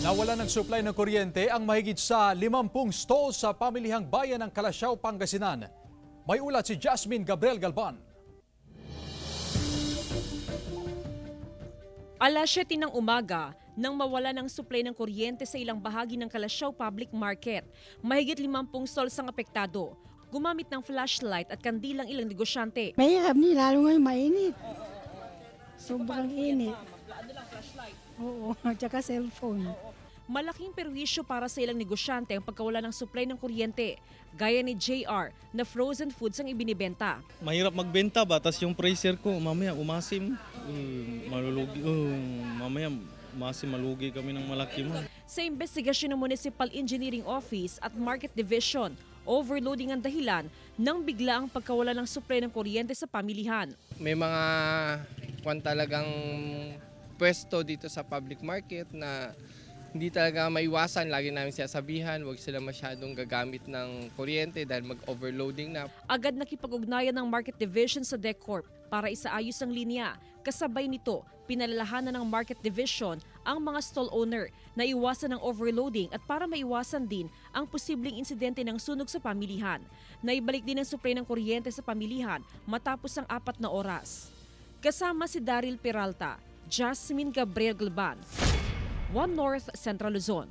Nawala ng supply ng kuryente ang mahigit sa 50 stall sa pamilihang bayan ng Calasiao, Pangasinan. May ulat si Jasmine Gabriel Galban. Alas 7 ng umaga nang mawala ng supply ng kuryente sa ilang bahagi ng Calasiao Public Market. Mahigit 50 stalls ang apektado. Gumamit ng flashlight at kandilang ilang negosyante. Mahirap ni, lalo ngayon mainit. Sobrang init. Oo, at saka cellphone. Malaking perwisyo para sa ilang negosyante ang pagkawala ng supply ng kuryente. Gaya ni JR na frozen foods ang ibinibenta. Mahirap magbenta ba? Tapos yung freezer ko, mamaya umasim. Mamaya malugi kami ng malaki mo. Sa investigasyon ng Municipal Engineering Office at Market Division, overloading ang dahilan ng biglaang pagkawala ng supply ng kuryente sa pamilihan. May mga talagang pwesto dito sa public market na hindi talaga maiwasan. Lagi namin sinasabihan, huwag sila masyadong gagamit ng kuryente dahil mag-overloading na. Agad nakipag-ugnayan ng Market Division sa DecCorp para isaayos ang linya. Kasabay nito, pinalalahanan ng Market Division ang mga stall owner na iwasan ng overloading at para maiwasan din ang posibleng insidente ng sunog sa pamilihan. Naibalik din ang supply ng kuryente sa pamilihan matapos ang 4 na oras. Kasama si Daryl Peralta, Jasmine Gabriel Galban, One North Central Luzon.